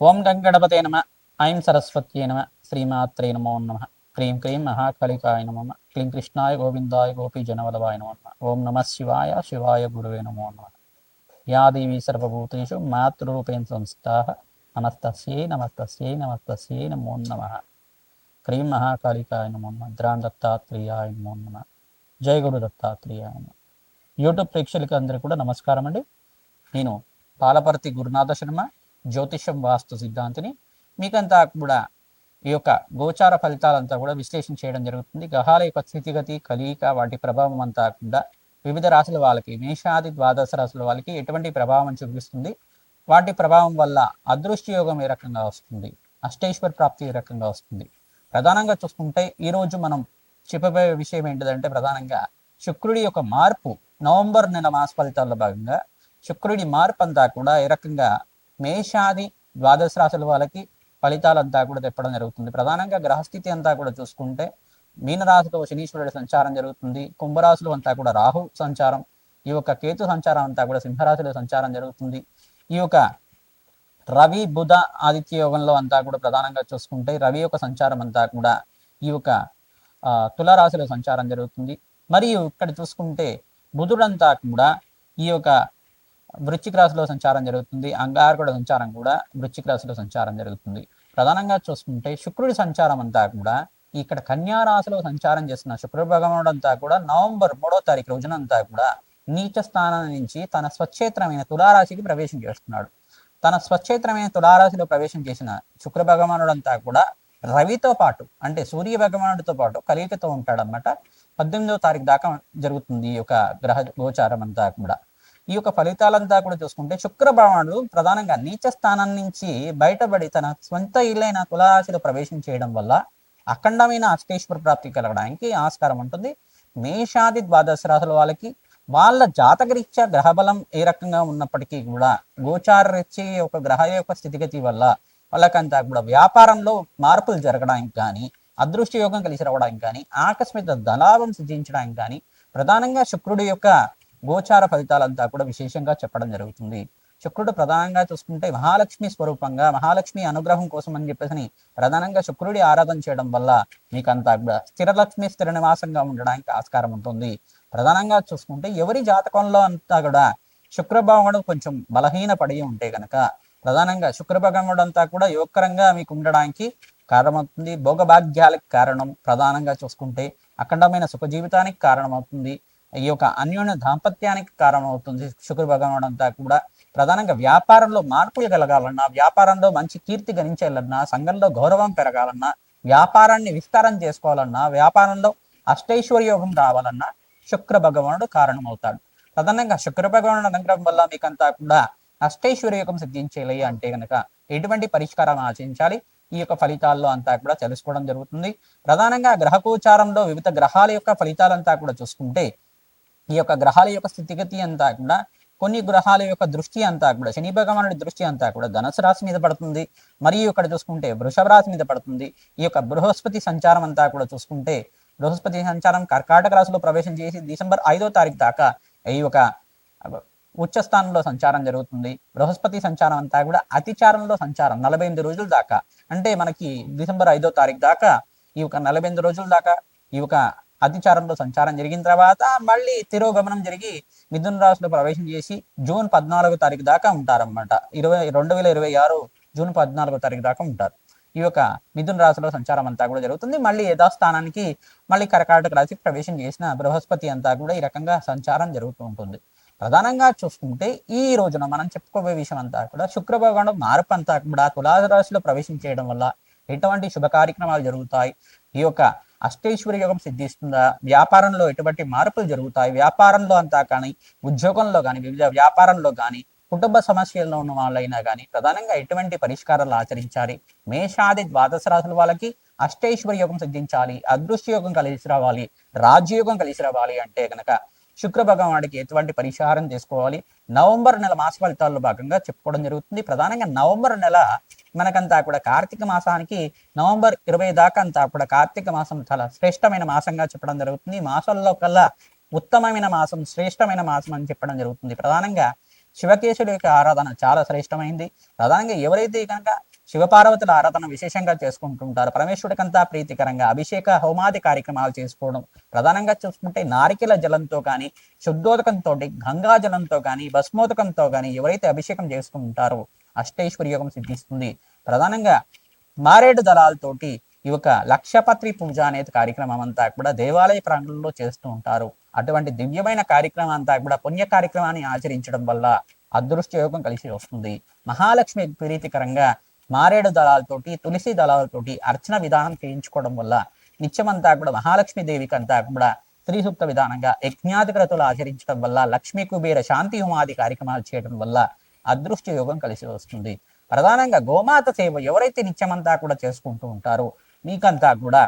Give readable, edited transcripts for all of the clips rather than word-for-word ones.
ఓం గంగణపతే నమ. ఐం సరస్వత్యే నమ. శ్రీమాత్రే నమో నమ. క్రీం క్రీం మహాకాళికాయ నమ. క్లీం కృష్ణాయ గోవిందాయ గోపీజనవల్లభాయ నమో నమ. ఓం నమ శివాయ శివాయ గురువే నమో నమ. యా దేవీ సర్వభూతేషు మాతృరూపేణ సంస్థితాః నమస్తస్యై నమస్తస్యై నమస్తస్యై నమో నమ. క్రీం మహాకాళికాయ నమో నమ. ద్రాం దత్తాత్రేయాయ నమో నమ. జయ గురు దత్తాత్రేయాయ నమ. యూట్యూబ్ ప్రేక్షకులకి అందరికీ కూడా నమస్కారం అండి. నేను పాలపర్తి గురునాథ శర్మ, జ్యోతిషం వాస్తు సిద్ధాంతిని. మీకంతా కూడా ఈ యొక్క గోచార ఫలితాలంతా కూడా విశ్లేషణ చేయడం జరుగుతుంది. గ్రహాల యొక్క స్థితిగతి, కలయిక, వాటి ప్రభావం అంతా కూడా వివిధ రాశుల వాళ్ళకి, మేషాది ద్వాదశ రాశుల వాళ్ళకి ఎటువంటి ప్రభావం చూపిస్తుంది, వాటి ప్రభావం వల్ల అదృష్ట యోగం ఏ రకంగా వస్తుంది, అష్టైశ్వర ప్రాప్తి ఏ రకంగా వస్తుంది. ప్రధానంగా చూసుకుంటే ఈరోజు మనం చెప్పబోయే విషయం ఏంటిదంటే, ప్రధానంగా శుక్రుడి యొక్క మార్పు నవంబర్ నెల మాస ఫలితాల్లో భాగంగా శుక్రుడి మార్పు అంతా కూడా ఏ రకంగా మేషాది ద్వాదశ రాశుల వాళ్ళకి ఫలితాలంతా కూడా తెప్పడం జరుగుతుంది. ప్రధానంగా గ్రహస్థితి అంతా కూడా చూసుకుంటే మీనరాశిలో శనీశ్వరుడి సంచారం జరుగుతుంది. కుంభరాశిలో అంతా కూడా రాహు సంచారం, ఈ యొక్క కేతు సంచారం అంతా కూడా సింహరాశిలో సంచారం జరుగుతుంది. ఈ యొక్క రవి బుధ ఆదిత్య యోగంలో అంతా కూడా ప్రధానంగా చూసుకుంటే రవి యొక్క సంచారం అంతా కూడా ఈ యొక్క తులారాశిలో సంచారం జరుగుతుంది. మరియు ఇక్కడ చూసుకుంటే బుధుడంతా కూడా ఈ యొక్క వృశ్చిక రాశిలో సంచారం జరుగుతుంది. అంగారకుడి సంచారం కూడా వృశ్చిక రాశిలో సంచారం జరుగుతుంది. ప్రధానంగా చూసుకుంటే శుక్రుడి సంచారం అంతా కూడా ఇక్కడ కన్యా రాశిలో సంచారం చేస్తున్న శుక్ర భగవానుడు అంతా కూడా నవంబర్ 3వ తారీఖు రోజునంతా కూడా నీచ స్థానం నుంచి తన స్వచ్ఛేత్రమైన తులారాశికి ప్రవేశం చేస్తున్నాడు. తన స్వచ్ఛేత్రమైన తులారాశిలో ప్రవేశం చేసిన శుక్ర భగవానుడు అంతా కూడా రవితో పాటు, అంటే సూర్య భగవానుడితో పాటు కలయికతో ఉంటాడన్నమాట. 18వ తారీఖు దాకా జరుగుతుంది ఈ యొక్క గ్రహ గోచారం అంతా కూడా. ఈ యొక్క ఫలితాలంతా కూడా చూసుకుంటే శుక్ర భగవానుడు ప్రధానంగా నీచ స్థానం నుంచి బయటపడి తన స్వంత ఇల్లైన తులారాశిలో ప్రవేశం చేయడం వల్ల అఖండమైన అష్టేశ్వర ప్రాప్తి కలగడానికి ఆస్కారం ఉంటుంది. మేషాది ద్వాదశ రాశుల వాళ్ళకి వాళ్ళ జాతకరీత్యా గ్రహబలం ఏ రకంగా ఉన్నప్పటికీ కూడా గోచార రీత్యా ఒక గ్రహ యొక్క స్థితిగతి వల్ల వాళ్ళకంతా కూడా వ్యాపారంలో మార్పులు జరగడానికి కానీ, అదృష్ట యోగం కలిసి రావడానికి కానీ, ఆకస్మిక ధనాభం సిద్ధించడానికి కానీ ప్రధానంగా శుక్రుడి యొక్క గోచార ఫలితాలంతా కూడా విశేషంగా చెప్పడం జరుగుతుంది. శుక్రుడు ప్రధానంగా చూసుకుంటే మహాలక్ష్మి స్వరూపంగా, మహాలక్ష్మి అనుగ్రహం కోసం అని చెప్పేసి ప్రధానంగా శుక్రుడి ఆరాధన చేయడం వల్ల మీకంతా కూడా స్థిరలక్ష్మి స్థిర నివాసంగా ఉండడానికి ఆస్కారం ఉంటుంది. ప్రధానంగా చూసుకుంటే ఎవరి జాతకంలో అంతా కూడా శుక్ర భగవానుడు కొంచెం బలహీన పడి ఉంటే కనుక ప్రధానంగా శుక్ర భగవానుడు అంతా కూడా యోగకరంగా మీకు ఉండడానికి కారణమవుతుంది. భోగభాగ్యాలకు కారణం, ప్రధానంగా చూసుకుంటే అఖండమైన సుఖ జీవితానికి కారణమవుతుంది. ఈ యొక్క అన్యోన్య దాంపత్యానికి కారణమవుతుంది. శుక్ర భగవానుడు అంతా కూడా ప్రధానంగా వ్యాపారంలో మార్పులు కలగాలన్నా, వ్యాపారంలో మంచి కీర్తి గణించాలన్నా, సంఘంలో గౌరవం పెరగాలన్నా, వ్యాపారాన్ని విస్తారం చేసుకోవాలన్నా, వ్యాపారంలో అష్టైశ్వర్య యోగం రావాలన్నా శుక్ర భగవానుడు కారణమవుతాడు. ప్రధానంగా శుక్ర భగవానుడు అనుగ్రహం వల్ల మీకంతా కూడా అష్టైశ్వర్య యోగం సిద్ధించాలి అంటే కనుక ఎటువంటి పరిష్కారం ఆచరించాలి, ఈ యొక్క ఫలితాల్లో అంతా కూడా తెలుసుకోవడం జరుగుతుంది. ప్రధానంగా గ్రహగోచారంలో వివిధ గ్రహాల యొక్క ఫలితాలంతా కూడా చూసుకుంటే ఈ యొక్క గ్రహాల యొక్క స్థితిగతి అంతా కూడా కొన్ని గ్రహాల యొక్క దృష్టి అంతా కూడా శని భగవానుడి దృష్టి అంతా కూడా ధనుసు రాశి మీద పడుతుంది. మరియు ఇక్కడ చూసుకుంటే వృషభ రాశి మీద పడుతుంది. ఈ యొక్క బృహస్పతి సంచారం అంతా కూడా చూసుకుంటే బృహస్పతి సంచారం కర్కాటక రాశిలో ప్రవేశం చేసి డిసెంబర్ 5వ తారీఖు దాకా ఈ యొక్క ఉచ్చ స్థానంలో సంచారం జరుగుతుంది. బృహస్పతి సంచారం అంతా కూడా అతిచారంలో సంచారం 48 రోజుల దాకా, అంటే మనకి డిసెంబర్ 5వ తారీఖు దాకా ఈ యొక్క 48 రోజుల దాకా ఈ యొక్క అతిచారంలో సంచారం జరిగిన తర్వాత మళ్ళీ తిరోగమనం జరిగి మిథున రాశిలో ప్రవేశం చేసి జూన్ 14వ తారీఖు దాకా ఉంటారన్నమాట. 2026 జూన్ 14వ తారీఖు దాకా ఉంటారు. ఈ యొక్క మిథున రాశిలో సంచారం అంతా కూడా జరుగుతుంది. మళ్ళీ యథాస్థానానికి మళ్ళీ కర్కాటక రాశికి ప్రవేశం చేసిన బృహస్పతి అంతా కూడా ఈ రకంగా సంచారం జరుగుతూ ఉంటుంది. ప్రధానంగా చూసుకుంటే ఈ రోజున మనం చెప్పుకోబోయే విషయం అంతా కూడా శుక్ర భగవానుడు మార్పు అంతా కూడా తులారాశిలో ప్రవేశం చేయడం వల్ల ఎటువంటి శుభ కార్యక్రమాలు జరుగుతాయి, ఈ యొక్క అష్టైశ్వర్య యోగం సిద్ధిస్తుందా, వ్యాపారంలో ఎటువంటి మార్పులు జరుగుతాయి, వ్యాపారంలో అంతా కానీ, ఉద్యోగంలో కానీ, వివిధ వ్యాపారంలో కానీ, కుటుంబ సమస్యల్లో ఉన్న వాళ్ళైనా కానీ ప్రధానంగా ఎటువంటి పరిష్కారాలు ఆచరించాలి, మేషాది ద్వాదశ రాశుల వాళ్ళకి అష్టైశ్వర్య యోగం సిద్ధించాలి, అదృష్ట యోగం కలిసి రావాలి, రాజ్యయోగం కలిసి రావాలి అంటే కనుక శుక్ర భగవానుడికి ఎటువంటి పరిహారం చేసుకోవాలి, నవంబర్ నెల మాస ఫలితాల్లో భాగంగా చెప్పుకోవడం జరుగుతుంది. ప్రధానంగా నవంబర్ నెల మనకంతా కూడా కార్తీక మాసానికి నవంబర్ 20 దాకా అంతా కూడా కార్తీక మాసం చాలా శ్రేష్టమైన మాసంగా చెప్పడం జరుగుతుంది. మాసాల్లో కల్లా ఉత్తమమైన మాసం, శ్రేష్టమైన మాసం అని చెప్పడం జరుగుతుంది. ప్రధానంగా శివకేశుల యొక్క ఆరాధన చాలా శ్రేష్టమైంది. ప్రధానంగా ఎవరైతే కనుక శివపార్వతుల ఆరాధన విశేషంగా చేసుకుంటుంటారు, పరమేశ్వరుడికంతా ప్రీతికరంగా అభిషేక హోమాది కార్యక్రమాలు చేసుకోవడం, ప్రధానంగా చూసుకుంటే నారికెల జలంతో కానీ, శుద్ధోదకంతో, గంగా జలంతో కానీ, భస్మోదకంతో కానీ ఎవరైతే అభిషేకం చేసుకుంటారో అష్టైశ్వర్య యోగం సిద్ధిస్తుంది. ప్రధానంగా మారేడు దళాలతోటి ఈ యొక్క లక్షపత్రి పూజ అనేది కార్యక్రమం అంతా కూడా దేవాలయ ప్రాంగణంలో చేస్తూ ఉంటారు. అటువంటి దివ్యమైన కార్యక్రమం అంతా కూడా పుణ్య కార్యక్రమాన్ని ఆచరించడం వల్ల అదృష్ట యోగం కలిసి వస్తుంది. మహాలక్ష్మి ప్రీతికరంగా మారేడు దళాలతోటి, తులసి దళాలతోటి అర్చన విధానం చేయించుకోవడం వల్ల నిత్యమంతా కూడా మహాలక్ష్మి దేవికి అంతా కూడా స్త్రీ సూక్త విధానంగా యజ్ఞాధికృతులు ఆచరించడం వల్ల, లక్ష్మీ కుబేర శాంతి హోమాది కార్యక్రమాలు చేయడం వల్ల అదృష్ట యోగం కలిసి వస్తుంది. ప్రధానంగా గోమాత సేవ ఎవరైతే నిత్యమంతా కూడా చేసుకుంటూ ఉంటారో మీకంతా కూడా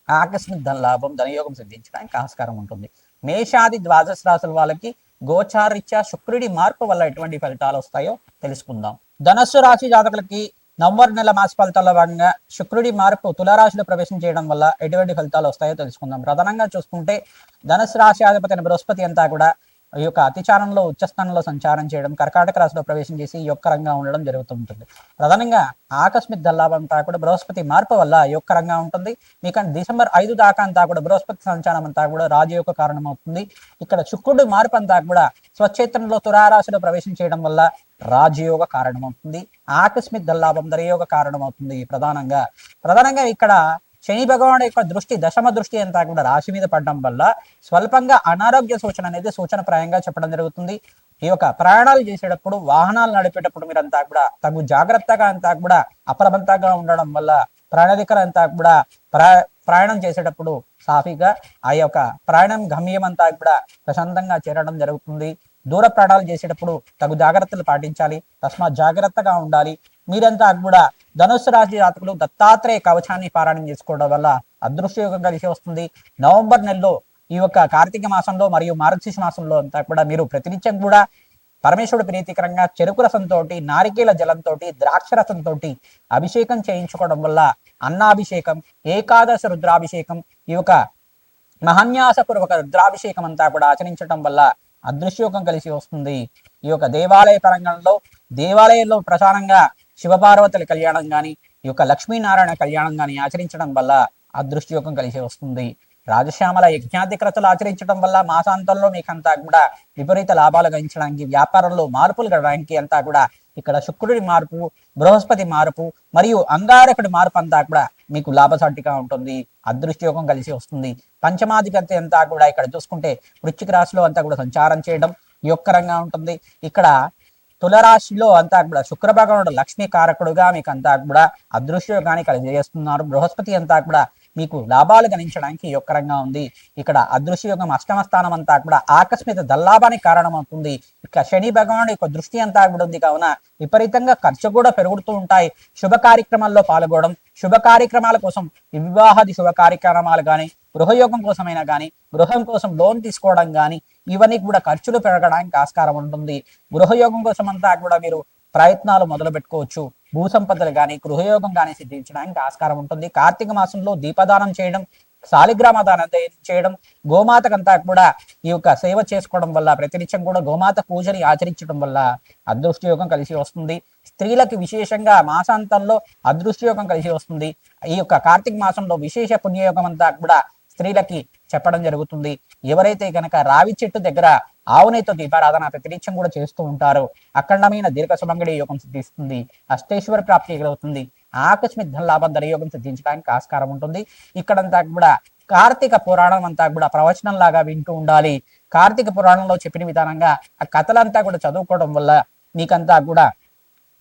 ఆకస్మిక ధన లాభం, ధనయోగం సిద్ధించడానికి ఆస్కారం ఉంటుంది. మేషాది ద్వాదశ రాశుల వాళ్ళకి గోచారీత్యా శుక్రుడి మార్పు వల్ల ఎటువంటి ఫలితాలు వస్తాయో తెలుసుకుందాం. ధనస్సు రాశి జాతకులకి నవంబర్ నెల మాస ఫలితాల్లో భాగంగా శుక్రుడి మార్పు తులారాశిలో ప్రవేశం చేయడం వల్ల ఎటువంటి ఫలితాలు వస్తాయో తెలుసుకుందాం. ప్రధానంగా చూసుకుంటే ధనుసు రాశి అధిపతి బృహస్పతి అంతా కూడా ఈ యొక్క అతిచారంలో ఉచ్చస్థానంలో సంచారం చేయడం, కర్కాటక రాశిలో ప్రవేశం చేసి యొక్కరంగా ఉండడం జరుగుతుంటుంది. ప్రధానంగా ఆకస్మిక ధనలాభం అంతా కూడా బృహస్పతి మార్పు వల్ల యొక్కరంగా ఉంటుంది. మీకు డిసెంబర్ 5 దాకా అంతా కూడా బృహస్పతి సంచారం అంతా కూడా రాజయోగ కారణం అవుతుంది. ఇక్కడ శుక్రుడు మార్పు అంతా కూడా స్వక్షేత్రంలో తులారాశిలో ప్రవేశం చేయడం వల్ల రాజయోగ కారణమవుతుంది. ఆకస్మిక ధనలాభం, ధనయోగ కారణమవుతుంది. ప్రధానంగా ఇక్కడ శని భగవానుడు యొక్క దృష్టి, దశమ దృష్టి అంతా కూడా రాశి మీద పడడం వల్ల స్వల్పంగా అనారోగ్య సూచన అనేది సూచనప్రాయంగా చెప్పడం జరుగుతుంది. ఈ యొక్క ప్రయాణాలు చేసేటప్పుడు, వాహనాలు నడిపేటప్పుడు మీరంతా కూడా తగు జాగ్రత్తగా అంతా కూడా అప్రమత్తంగా ఉండడం వల్ల ప్రయాణికులు అంతా కూడా ప్రయాణం చేసేటప్పుడు సాఫీగా ఆ యొక్క ప్రయాణం గమ్యం అంతా కూడా ప్రశాంతంగా చేరడం జరుగుతుంది. దూర ప్రయాణాలు చేసేటప్పుడు తగు జాగ్రత్తలు పాటించాలి, తస్మాత్ జాగ్రత్తగా ఉండాలి. మీరంతా కూడా ధనుస్సు రాశి జాతకులు దత్తాత్రేయ కవచాన్ని పారాయణం చేసుకోవడం వల్ల అదృష్టయోగం కలిసి వస్తుంది. నవంబర్ నెలలో ఈ యొక్క కార్తీక మాసంలో మరియు మార్గశీర్ష మాసంలో అంతా కూడా మీరు ప్రతినిత్యం కూడా పరమేశ్వరుడు ప్రీతికరంగా చెరుకు రసంతో, నారికేల జలంతో, ద్రాక్ష రసంతో అభిషేకం చేయించుకోవడం వల్ల అన్నాభిషేకం, ఏకాదశ రుద్రాభిషేకం, ఈ యొక్క మహాన్యాసపూర్వక రుద్రాభిషేకం అంతా కూడా ఆచరించడం వల్ల అదృష్టయోగం కలిసి వస్తుంది. ఈ యొక్క దేవాలయ పరంగంలో, దేవాలయంలో ప్రధానంగా శివపార్వతుల కళ్యాణం కానీ, ఈ యొక్క లక్ష్మీనారాయణ కళ్యాణం కానీ ఆచరించడం వల్ల అదృష్టయోగం కలిసి వస్తుంది. రాజశ్యామల యజ్ఞాధికృతులు ఆచరించడం వల్ల మాసాంతంలో మీకంతా కూడా విపరీత లాభాలు గణించడానికి, వ్యాపారంలో మార్పులు గడడానికి అంతా కూడా ఇక్కడ శుక్రుడి మార్పు, బృహస్పతి మార్పు మరియు అంగారకుడి మార్పు అంతా కూడా మీకు లాభసాటిగా ఉంటుంది. అదృష్టయోగం కలిసి వస్తుంది. పంచమాధిపతి అంతా కూడా ఇక్కడ చూసుకుంటే వృశ్చిక రాశిలో అంతా కూడా సంచారం చేయడం యొక్కరంగా ఉంటుంది. ఇక్కడ తులరాశిలో అంతా కూడా శుక్ర భగవానుడు లక్ష్మీ కారకుడుగా మీకు అంతా కూడా అదృష్టయోగాన్ని కలిగజేస్తున్నారు. బృహస్పతి అంతా కూడా మీకు లాభాలు గణించడానికి యొక్కరంగా ఉంది. ఇక్కడ అదృష్టయోగం అష్టమ స్థానం అంతా కూడా ఆకస్మిక దల్లాభానికి కారణమవుతుంది. ఇక శని భగవానుడు యొక్క దృష్టి అంతా కూడా ఉంది కావున విపరీతంగా ఖర్చు కూడా పెరుగుతూ ఉంటాయి. శుభ కార్యక్రమాల్లో పాల్గొనడం, శుభ కార్యక్రమాల కోసం వివాహాది శుభ కార్యక్రమాలు కానీ, గృహయోగం కోసమైనా కానీ, గృహం కోసం లోన్ తీసుకోవడం కానీ, ఇవన్నీ కూడా ఖర్చులు పెరగడానికి ఆస్కారం ఉంటుంది. గృహయోగం కోసం అంతా కూడా మీరు ప్రయత్నాలు మొదలు పెట్టుకోవచ్చు. భూ సంపదలు కానీ, గృహయోగం కానీ సిద్ధించడానికి ఆస్కారం ఉంటుంది. కార్తీక మాసంలో దీపదానం చేయడం, శాలిగ్రామ దానం చేయడం, గోమాతకంతా కూడా ఈ యొక్క సేవ చేసుకోవడం వల్ల, ప్రతినిత్యం కూడా గోమాత పూజని ఆచరించడం వల్ల అదృష్టయోగం కలిసి వస్తుంది. స్త్రీలకు విశేషంగా మాసాంతంలో అదృష్టయోగం కలిసి వస్తుంది. ఈ యొక్క కార్తీక మాసంలో విశేష పుణ్యయోగం అంతా కూడా స్త్రీలకి చెప్పడం జరుగుతుంది. ఎవరైతే కనుక రావి చెట్టు దగ్గర ఆవునేతో దీపారాధన ప్రతినిత్యం కూడా చేస్తూ ఉంటారో అఖండమైన దీర్ఘ సుమంగళి యోగం సిద్ధిస్తుంది. అష్టేశ్వర ప్రాప్తి కలుగుతుంది. ఆకస్మిక ధన లాభం, ధనయోగం సిద్ధించడానికి ఆస్కారం ఉంటుంది. ఇక్కడంతా కూడా కార్తీక పురాణం అంతా కూడా ప్రవచనం లాగా వింటూ ఉండాలి. కార్తీక పురాణంలో చెప్పిన విధానంగా ఆ కథలంతా కూడా చదువుకోవడం వల్ల మీకంతా కూడా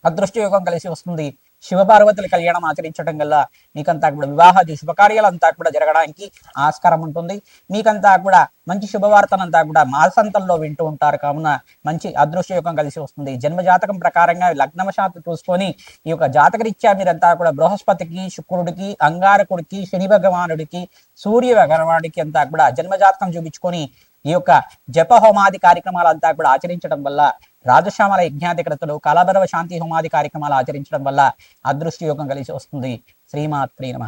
అదృష్టయోగం కలిసి వస్తుంది. శివపార్వతుల కళ్యాణం ఆచరించడం వల్ల మీకంతా కూడా వివాహాది శుభకార్యాలంతా కూడా జరగడానికి ఆస్కారం ఉంటుంది. మీకంతా కూడా మంచి శుభవార్తనంతా కూడా మాసాంతంలో వింటూ ఉంటారు కావున మంచి అదృష్టయోగం కలిసి వస్తుంది. జన్మజాతకం ప్రకారంగా లగ్నవశాత్తు చూసుకొని ఈ యొక్క జాతకరీత్యా మీరంతా కూడా బృహస్పతికి, శుక్రుడికి, అంగారకుడికి, శని భగవానుడికి, సూర్య భగవానుడికి అంతా కూడా జన్మజాతకం చూపించుకొని ఈ యొక్క జప హోమాది కార్యక్రమాలంతా కూడా ఆచరించడం వల్ల, రాజశ్యామల యజ్ఞాధికృతులు, కళాభైరవ శాంతి హోమాది కార్యక్రమాలు ఆచరించడం వల్ల అదృష్టయోగం కలిసి వస్తుంది. శ్రీమాత్రే నమః.